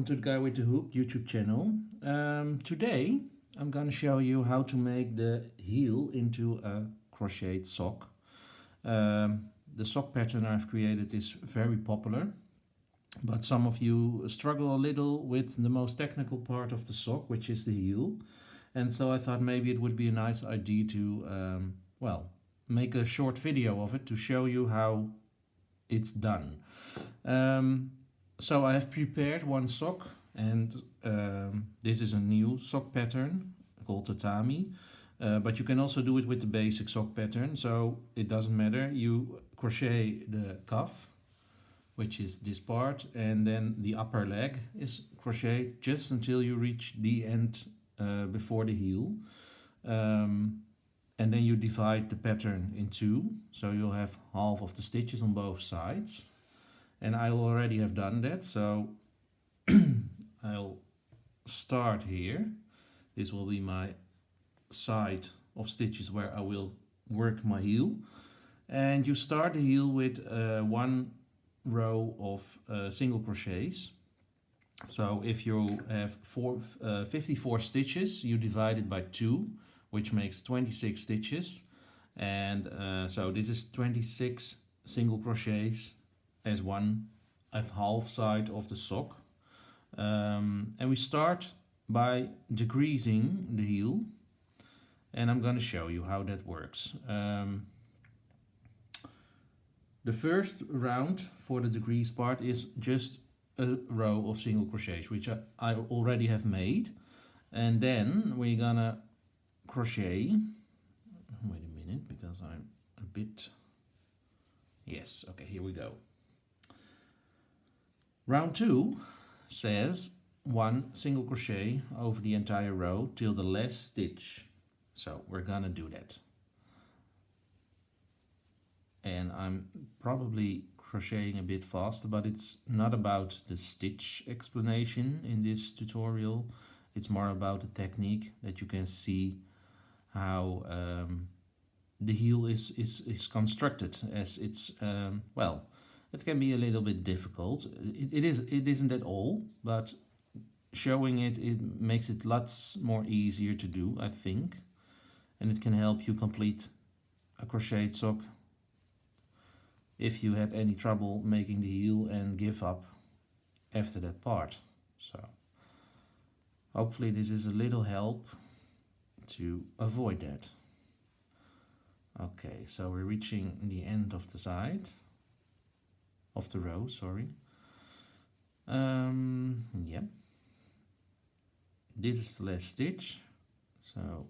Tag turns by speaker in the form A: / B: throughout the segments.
A: welcome to the Guy with the Hook YouTube channel. Today I'm gonna show you how to make the heel into a crocheted sock. The sock pattern I've created is very popular, but some of you struggle a little with the most technical part of the sock, which is the heel. And so I thought maybe it would be a nice idea to, make a short video of it to show you how it's done. So I have prepared one sock, and this is a new sock pattern called tatami, but you can also do it with the basic sock pattern, so it doesn't matter. You crochet the cuff, which is this part, and then the upper leg is crocheted just until you reach the end before the heel. And then you divide the pattern in two, so you'll have half of the stitches on both sides. And I already have done that, so I'll start here. This will be my side of stitches where I will work my heel. And you start the heel with one row of single crochets. So if you have 54 stitches, you divide it by 2, which makes 26 stitches. And so this is 26 single crochets as one half side of the sock. And we start by decreasing the heel, and I'm going to show you how that works. The first round for the decrease part is just a row of single crochets, which I already have made, and then we're gonna crochet. Wait a minute, because I'm a bit... Yes, okay, here we go. Round 2 says 1 single crochet over the entire row till the last stitch. So we're gonna do that. And I'm probably crocheting a bit faster, but it's not about the stitch explanation in this tutorial. It's more about the technique, that you can see how the heel is constructed, as it's it can be a little bit difficult. It isn't at all, but showing it makes it lots more easier to do, I think, and it can help you complete a crocheted sock if you had any trouble making the heel and give up after that part. So hopefully this is a little help to avoid that. Okay, so we're reaching the end of the side of the row, sorry. Yep. This is the last stitch. So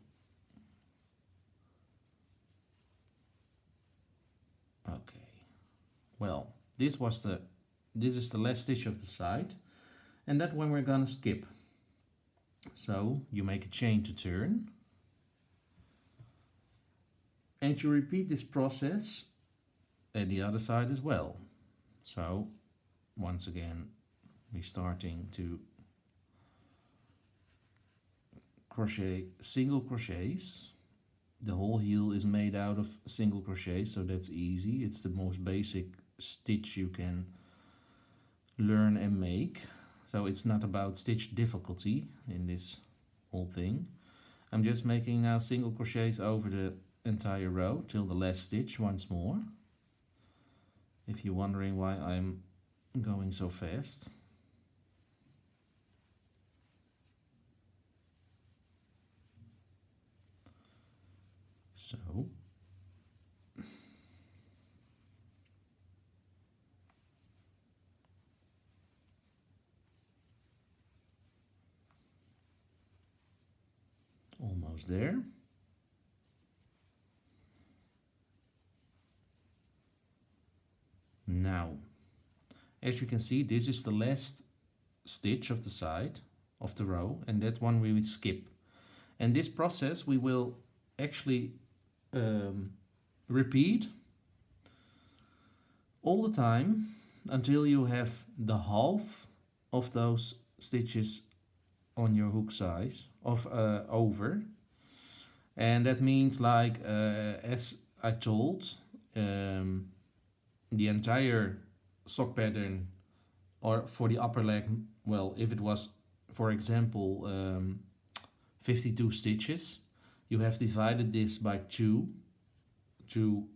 A: okay. Well, this is the last stitch of the side, and that one we're gonna skip. So you make a chain to turn, and you repeat this process at the other side as well. So once again, we're starting to crochet single crochets. The whole heel is made out of single crochets, so that's easy. It's the most basic stitch you can learn and make. So it's not about stitch difficulty in this whole thing. I'm just making now single crochets over the entire row till the last stitch once more. If you're wondering why I'm going so fast. So almost there. Now, as you can see, this is the last stitch of the side of the row, and that one we will skip. And this process we will actually repeat all the time until you have the half of those stitches on your hook size of over. And that means, like as I told, the entire sock pattern or for the upper leg well, if it was, for example, 52 stitches, you have divided this by 2 to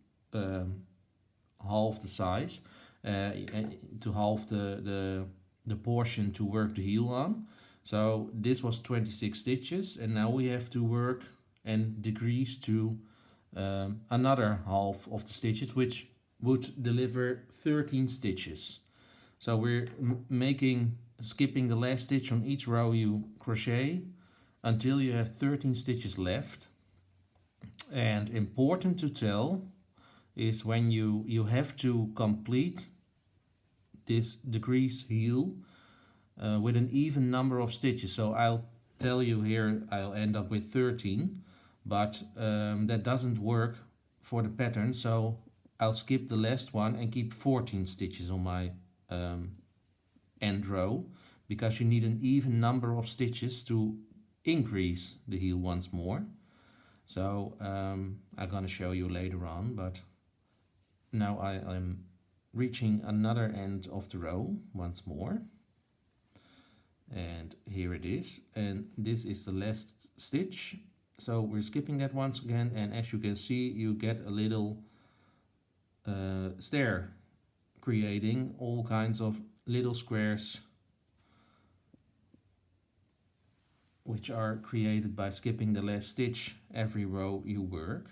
A: halve the size, to halve the portion to work the heel on. So this was 26 stitches, and now we have to work and decrease to another half of the stitches, which would deliver 13 stitches. So we're skipping the last stitch on each row you crochet until you have 13 stitches left. And important to tell is when you have to complete this decrease heel with an even number of stitches. So I'll tell you here I'll end up with 13, but that doesn't work for the pattern, so I'll skip the last one and keep 14 stitches on my end row, because you need an even number of stitches to increase the heel once more. So I'm gonna show you later on, but now I'm reaching another end of the row once more, and here it is, and this is the last stitch. So we're skipping that once again, and as you can see, you get a little stair, creating all kinds of little squares which are created by skipping the last stitch every row you work,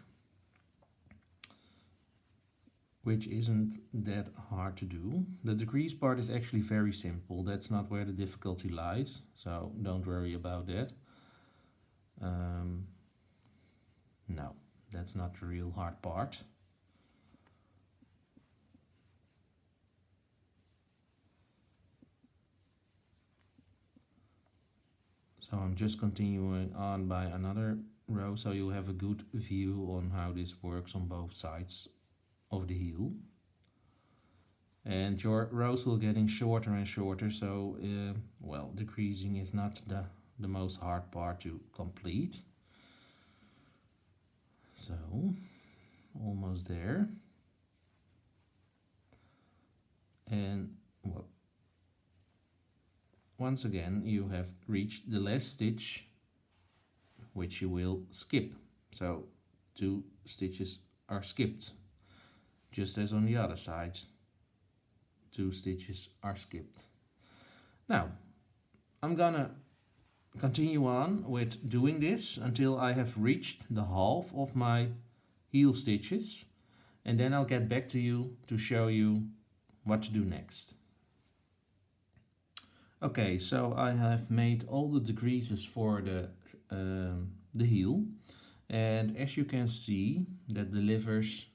A: which isn't that hard to do. The decrease part is actually very simple. That's not where the difficulty lies, so don't worry about that. No, that's not the real hard part. So I'm just continuing on by another row, so you have a good view on how this works on both sides of the heel. And your rows will getting shorter and shorter, so well, decreasing is not the most hard part to complete. So almost there, and well, once again you have reached the last stitch, which you will skip. So 2 stitches are skipped, just as on the other side. 2 stitches are skipped. Now I'm gonna continue on with doing this until I have reached the half of my heel stitches, and then I'll get back to you to show you what to do next. Okay, so I have made all the decreases for the heel, and as you can see, that delivers,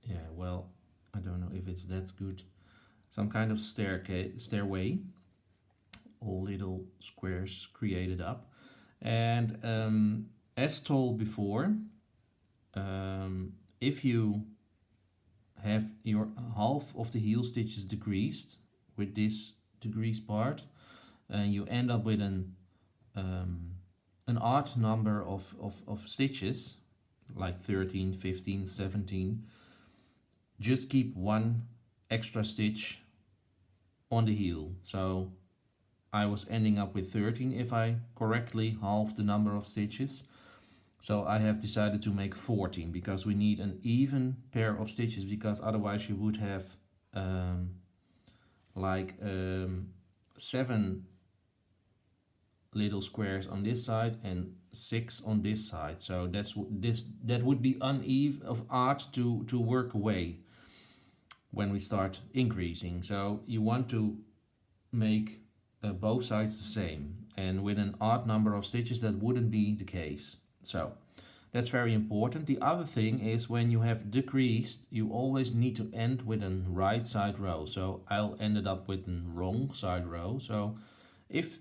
A: yeah, well, I don't know if it's that good, some kind of stairway, all little squares created up. And as told before, if you have your half of the heel stitches decreased with this decrease part, and you end up with an odd number of stitches, like 13, 15, 17, just keep 1 extra stitch on the heel. So I was ending up with 13 if I correctly halved the number of stitches. So I have decided to make 14, because we need an even pair of stitches, because otherwise you would have like 7 little squares on this side and 6 on this side. So that would be uneven, of art to work away when we start increasing. So you want to make both sides the same, and with an odd number of stitches that wouldn't be the case. So that's very important. The other thing is, when you have decreased, you always need to end with a right side row. So I'll ended up with a wrong side row. So if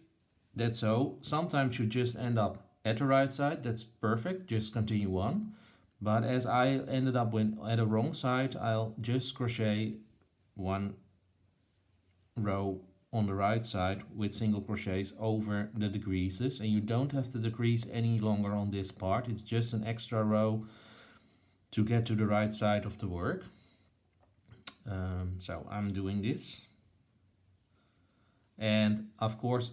A: that's so, sometimes you just end up at the right side. That's perfect, just continue on. But as I ended up with at the wrong side, I'll just crochet 1 row on the right side with single crochets over the decreases, and you don't have to decrease any longer on this part. It's just an extra row to get to the right side of the work. So I'm doing this, And of course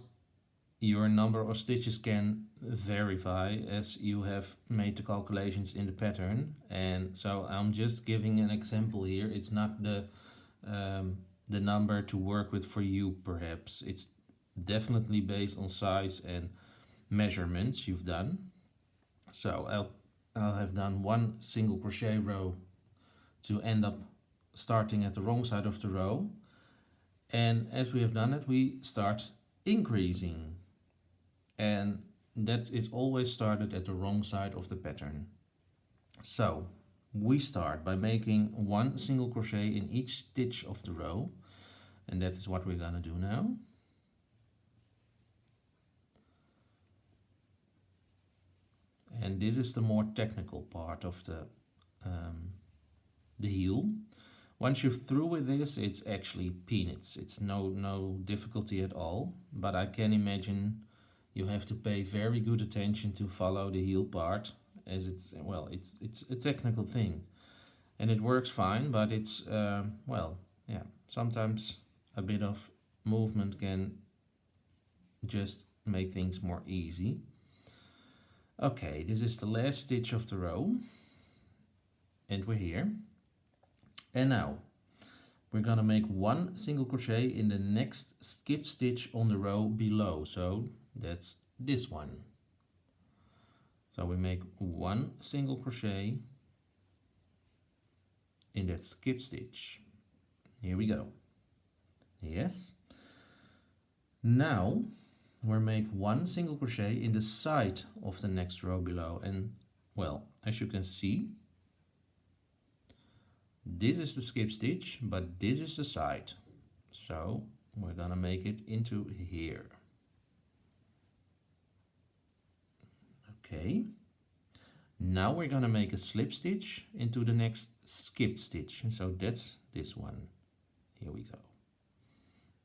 A: your number of stitches can verify as you have made the calculations in the pattern. And so I'm just giving an example here. It's not the number to work with for you perhaps. It's definitely based on size and measurements you've done. So I'll have done one single crochet row to end up starting at the wrong side of the row. And as we have done it, we start increasing. And that is always started at the wrong side of the pattern. So we start by making one single crochet in each stitch of the row, and that is what we're gonna do now. And this is the more technical part of the heel. Once you're through with this, it's actually peanuts. It's no difficulty at all, but I can imagine you have to pay very good attention to follow the heel part, as it's a technical thing, and it works fine, but it's sometimes a bit of movement can just make things more easy. Okay, this is the last stitch of the row, and we're here. And now we're gonna make one single crochet in the next skip stitch on the row below, so that's this one. So we make one single crochet in that skip stitch. Here we go. Yes. Now we'll make one single crochet in the side of the next row below, and well, as you can see, this is the skip stitch, but this is the side. So we're gonna make it into here. Okay. Now we're gonna make a slip stitch into the next skip stitch. So that's this one. Here we go.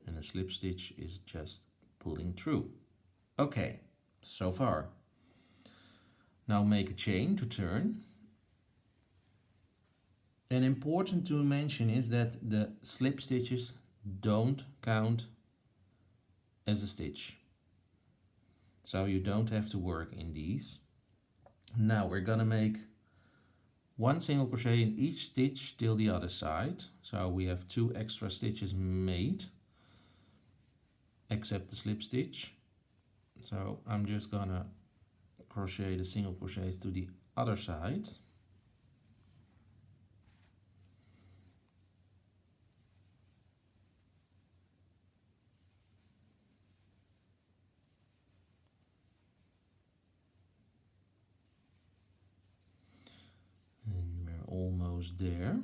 A: And the slip stitch is just pulling through. Okay, so far. Now make a chain to turn. And important to mention is that the slip stitches don't count as a stitch. So you don't have to work in these. Now we're gonna make one single crochet in each stitch till the other side. So we have 2 extra stitches made, except the slip stitch. So I'm just gonna crochet the single crochets to the other side. And we're almost there.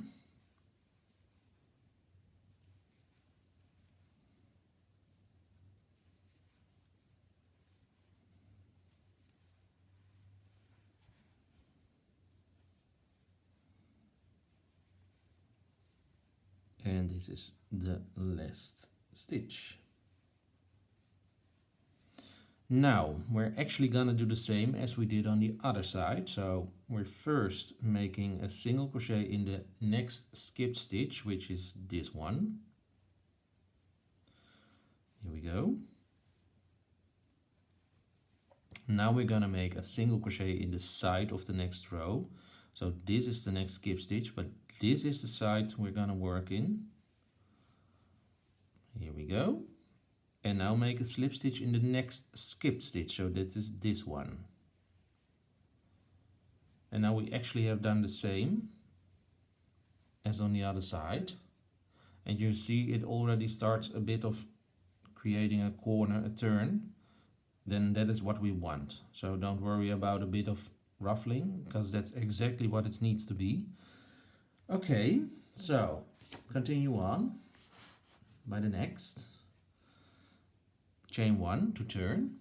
A: And this is the last stitch. Now we're actually gonna do the same as we did on the other side. So we're first making a single crochet in the next skip stitch, which is this one. Here we go. Now we're gonna make a single crochet in the side of the next row. So this is the next skip stitch, but this is the side we're gonna work in. Here we go. And now make a slip stitch in the next skip stitch, so that is this one. And now we actually have done the same as on the other side. And you see it already starts a bit of creating a corner, a turn. Then that is what we want. So don't worry about a bit of ruffling, because that's exactly what it needs to be. Okay, so continue on by the next. Chain 1 to turn.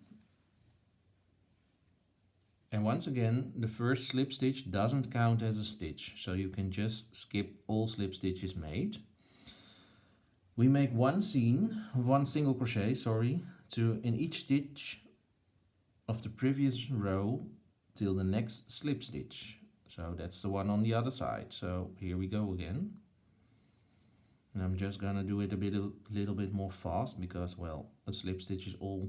A: And once again, the first slip stitch doesn't count as a stitch, so you can just skip all slip stitches made. We make one single crochet, in each stitch of the previous row till the next slip stitch. So that's the one on the other side. So here we go again. And I'm just gonna do it a little bit more fast because, well, a slip stitch is all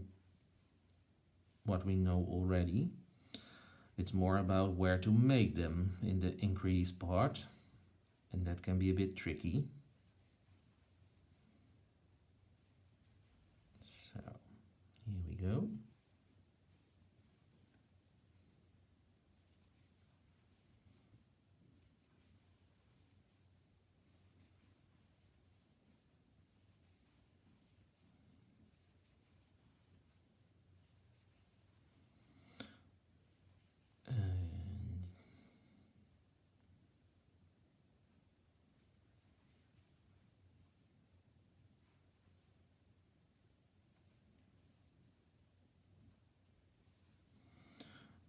A: what we know already. It's more about where to make them in the increase part, and that can be a bit tricky. So here we go.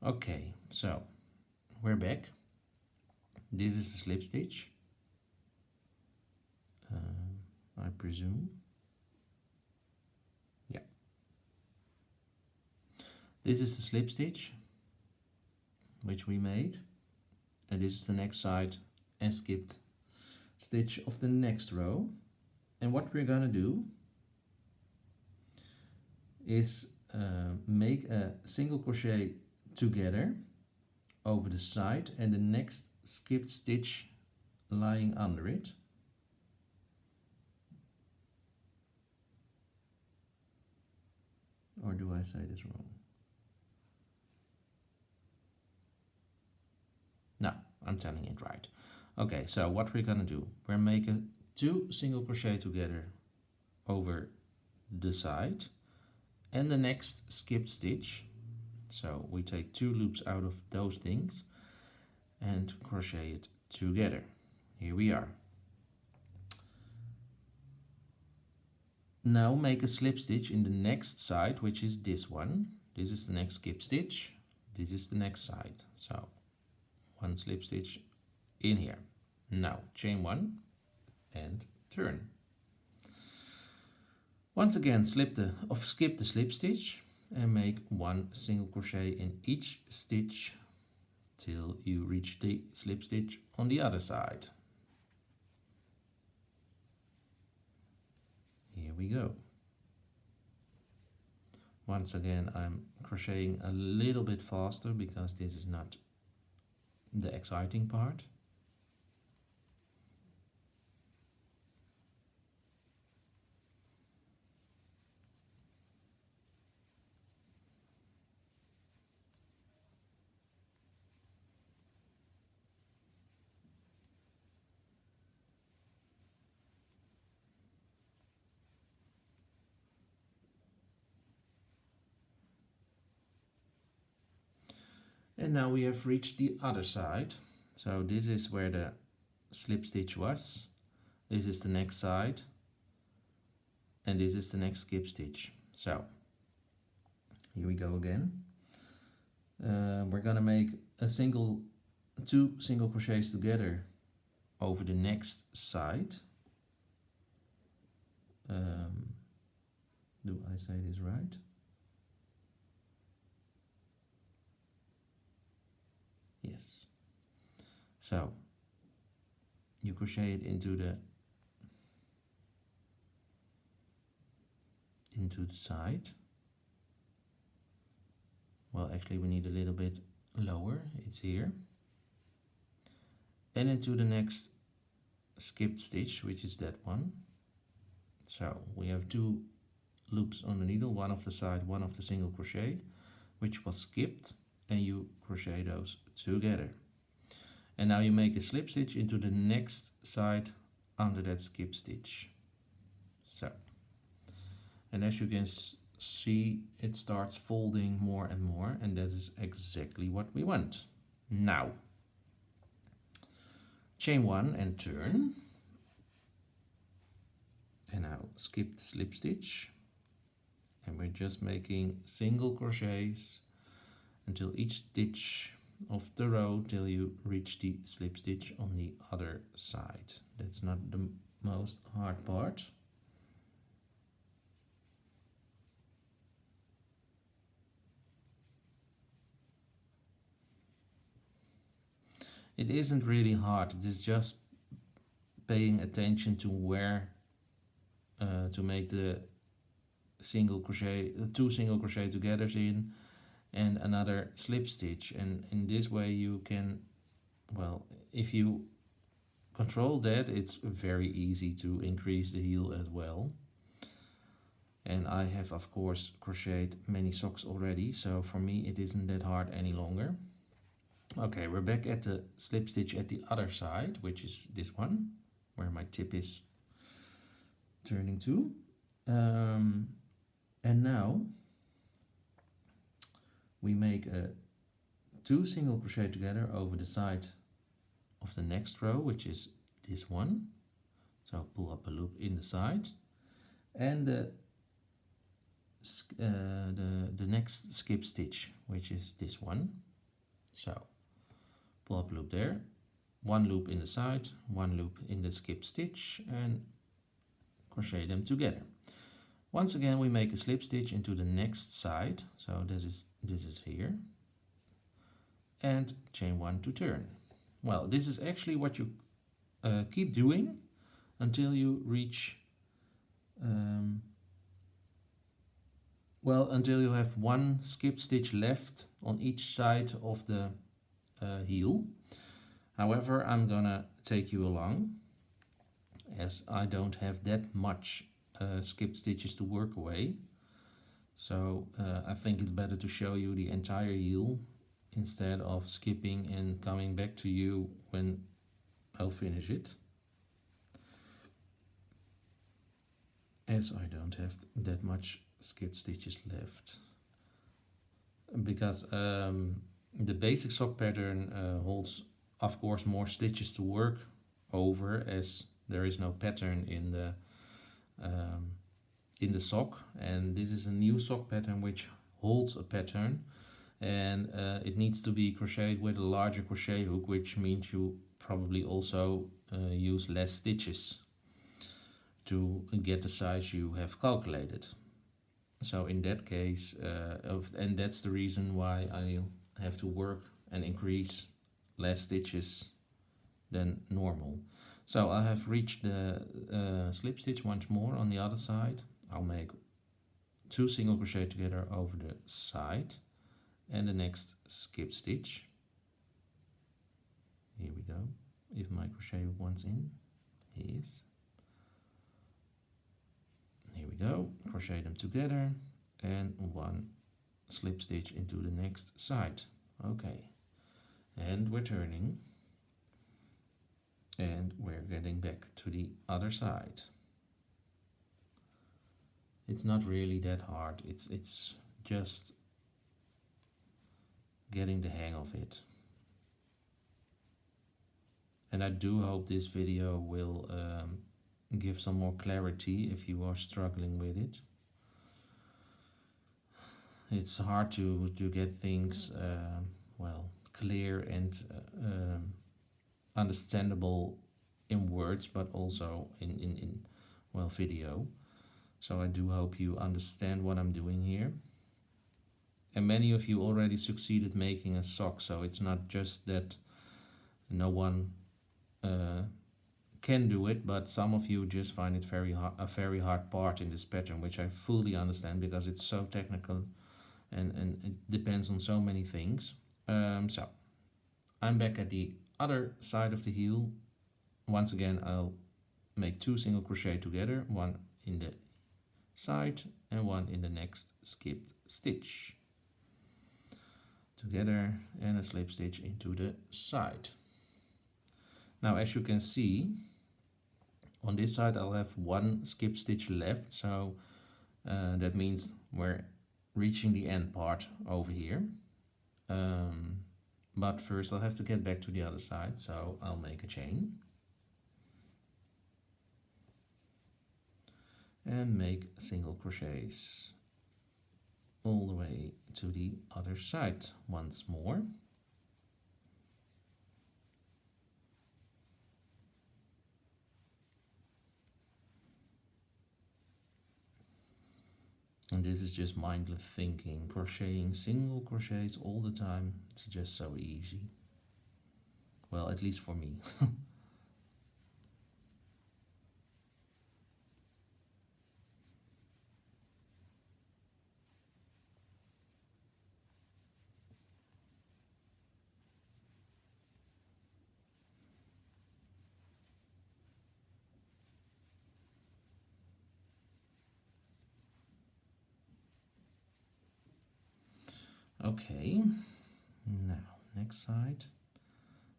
A: Okay, so we're back. This is the slip stitch, I presume. Yeah. This is the slip stitch which we made, and this is the next side and skipped stitch of the next row. And what we're gonna do is make a single crochet together over the side and the next skipped stitch lying under it. Or do I say this wrong? No, I'm telling it right. Okay, so what we're gonna do, we're making 2 single crochet together over the side and the next skipped stitch. So we take 2 loops out of those things and crochet it together. Here we are. Now make a slip stitch in the next side, which is this one. This is the next skip stitch. This is the next side. So 1 slip stitch in here. Now chain 1 and turn. Once again skip the slip stitch and make 1 single crochet in each stitch till you reach the slip stitch on the other side. Here we go. Once again, I'm crocheting a little bit faster because this is not the exciting part. And now we have reached the other side. So this is where the slip stitch was. This is the next side. And this is the next skip stitch. So here we go again. We're gonna make a 2 single crochets together over the next side. Do I say this right? Yes. So you crochet it into the side. Well, actually we need a little bit lower. It's here. And into the next skipped stitch, which is that one. So we have 2 loops on the needle, one of the side, one of the single crochet, which was skipped, and you crochet those together. And now you make a slip stitch into the next side under that skip stitch. So, and as you can see, it starts folding more and more, and that is exactly what we want. Now chain 1 and turn, and now skip the slip stitch, and we're just making single crochets until each stitch of the row till you reach the slip stitch on the other side. That's not the most hard part. It isn't really hard, it is just paying attention to where to make the two single crochet togethers in and another slip stitch, and in this way you can, well, if you control that, it's very easy to increase the heel as well. And I have of course crocheted many socks already, so for me it isn't that hard any longer. Okay, we're back at the slip stitch at the other side, which is this one where my tip is turning to. And now we make a 2 single crochet together over the side of the next row, which is this one. So pull up a loop in the side, and the next skip stitch, which is this one. So pull up a loop there, one loop in the side, one loop in the skip stitch, and crochet them together. Once again we make a slip stitch into the next side, so this is here, and chain 1 to turn. Well, this is actually what you keep doing until you reach until you have one skip stitch left on each side of the heel. However, I'm gonna take you along as I don't have that much skip stitches to work away, so I think it's better to show you the entire heel instead of skipping and coming back to you when I'll finish it, as I don't have that much skip stitches left, because the basic sock pattern holds of course more stitches to work over, as there is no pattern in the sock, and this is a new sock pattern which holds a pattern, and it needs to be crocheted with a larger crochet hook, which means you probably also use less stitches to get the size you have calculated. So in that case, and that's the reason why I have to work and increase less stitches than normal. So I have reached the slip stitch once more on the other side. I'll make 2 single crochet together over the side and the next skip stitch. Here we go. If my crochet hook one's in, he is. Here we go, crochet them together and 1 slip stitch into the next side. Okay, and we're turning and we're getting back to the other side. It's not really that hard, it's just getting the hang of it. And I do hope this video will give some more clarity if you are struggling with it. It's hard to get things well, clear and understandable in words, but also in well, video. So I do hope you understand what I'm doing here. And many of you already succeeded making a sock, so it's not just that no one can do it, but some of you just find it a very hard part in this pattern, which I fully understand because it's so technical and it depends on so many things. So I'm back at the other side of the heel. Once again, I'll make 2 single crochet together, 1 in the side and 1 in the next skipped stitch together, and a slip stitch into the side. Now, as you can see, on this side I'll have 1 skip stitch left, so that means we're reaching the end part over here. But first I'll have to get back to the other side, so I'll make a chain and make single crochets all the way to the other side once more. And this is just mindless thinking, crocheting single crochets all the time. It's just so easy. Well, at least for me. Okay, now next side,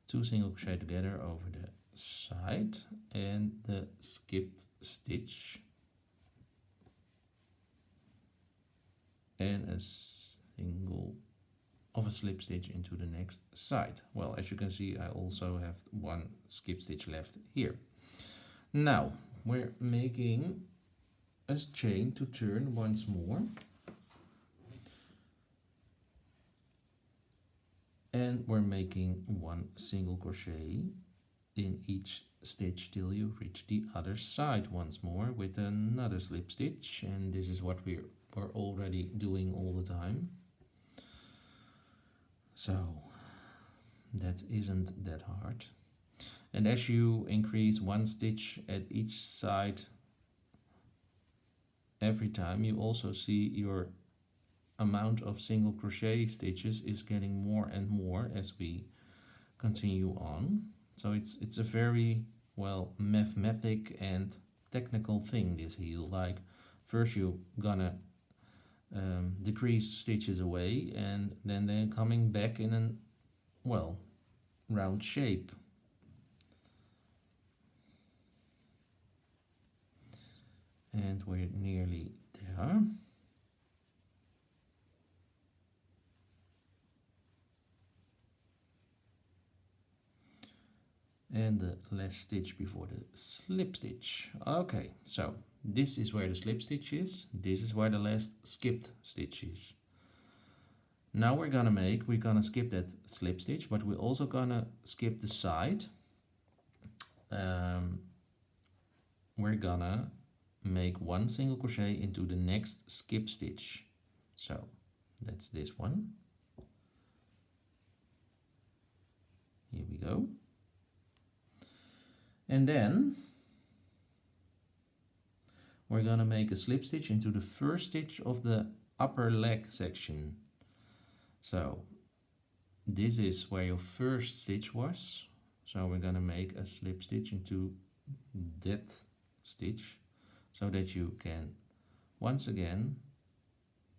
A: 2 single crochet together over the side and the skipped stitch and a single of a slip stitch into the next side. Well, as you can see, I also have one skip stitch left here. Now we're making a chain to turn once more, and we're making 1 single crochet in each stitch till you reach the other side once more with another slip stitch, and this is what we're already doing all the time, so that isn't that hard. And as you increase 1 stitch at each side every time, you also see your amount of single crochet stitches is getting more and more as we continue on. So it's a very, well, mathematic and technical thing, this heel. Like, first you're gonna decrease stitches away, and then they're coming back in a, well, round shape. And we're nearly there. And the last stitch before the slip stitch. Okay, so this is where the slip stitch is. This is where the last skipped stitch is. Now we're gonna skip that slip stitch, but we're also gonna skip the side. We're gonna make 1 single crochet into the next skip stitch. So that's this one. Here we go. And then we're gonna make a slip stitch into the first stitch of the upper leg section. So this is where your first stitch was. So we're gonna make a slip stitch into that stitch so that you can, once again,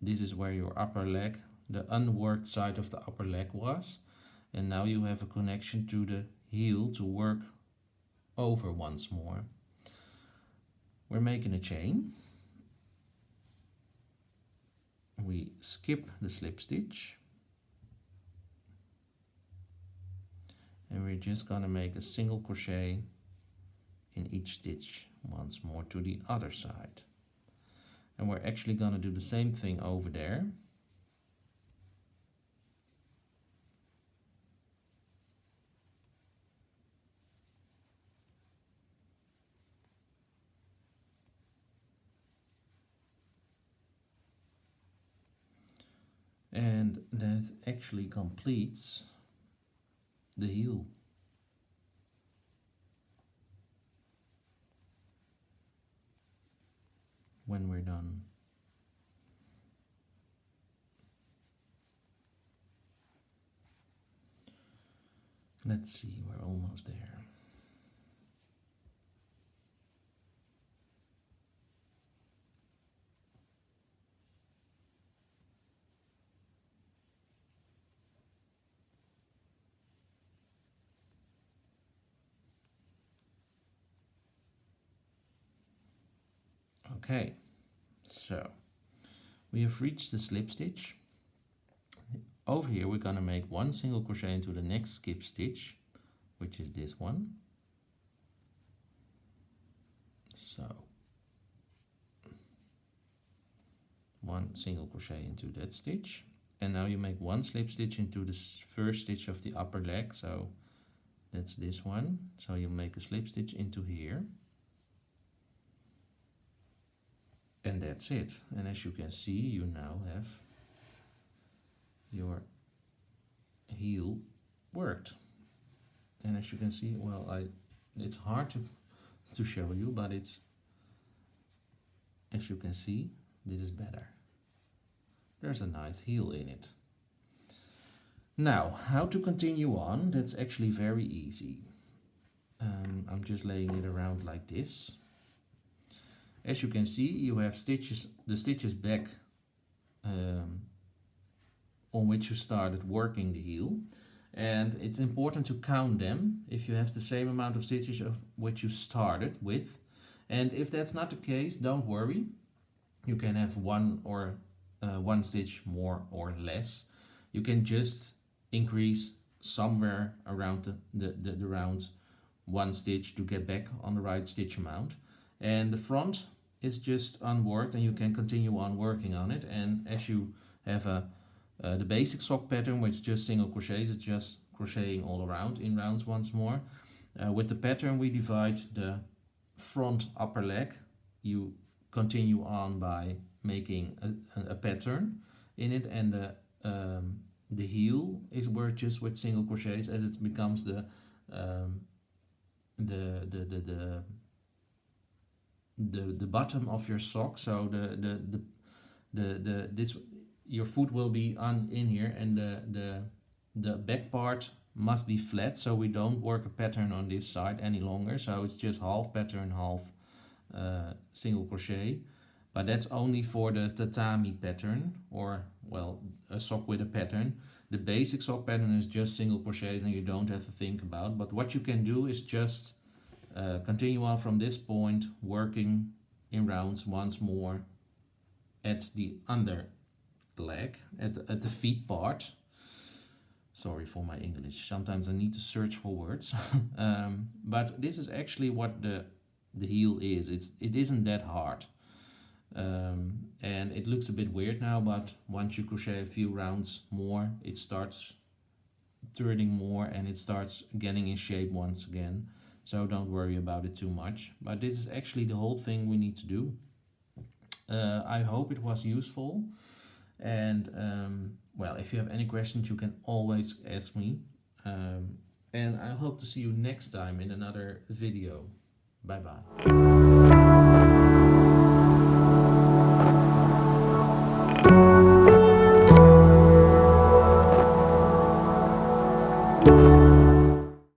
A: this is where your upper leg, the unworked side of the upper leg was, and now you have a connection to the heel to work over once more. We're making a chain. We skip the slip stitch, and we're just gonna make a single crochet in each stitch once more to the other side. And we're actually gonna do the same thing over there. And that actually completes the heel. When we're done. Let's see, we're almost there. Okay, so we have reached the slip stitch. Over here we're going to make 1 single crochet into the next skip stitch, which is this one. So 1 single crochet into that stitch, and now you make 1 slip stitch into the first stitch of the upper leg, so that's this one. So you make a slip stitch into here. And that's it. And as you can see, you now have your heel worked. And as you can see, well, it's hard to show you, but it's, as you can see, this is better. There's a nice heel in it. Now, how to continue on? That's actually very easy. I'm just laying it around like this. As you can see, you have stitches, the stitches back on which you started working the heel. And it's important to count them if you have the same amount of stitches of which you started with. And if that's not the case, don't worry. You can have one stitch more or less. You can just increase somewhere around the round one stitch to get back on the right stitch amount. And the front is just unworked, and you can continue on working on it. And as you have the basic sock pattern, which is just single crochets, it's just crocheting all around in rounds once more. With the pattern, we divide the front upper leg. You continue on by making a pattern in it, and the heel is worked just with single crochets as it becomes the bottom of your sock. So this your foot will be on in here, and the back part must be flat, so we don't work a pattern on this side any longer. So it's just half pattern, half single crochet. But that's only for the tatami pattern, or well, a sock with a pattern. The basic sock pattern is just single crochets, and you don't have to think about. But what you can do is just continue on from this point, working in rounds once more at the under leg, at the feet part. Sorry for my English, sometimes I need to search for words. But this is actually what the heel is. It isn't that hard. And it looks a bit weird now, but once you crochet a few rounds more, it starts turning more and it starts getting in shape once again. So don't worry about it too much. But this is actually the whole thing we need to do. I hope it was useful. And well, if you have any questions, you can always ask me. And I hope to see you next time in another video. Bye bye.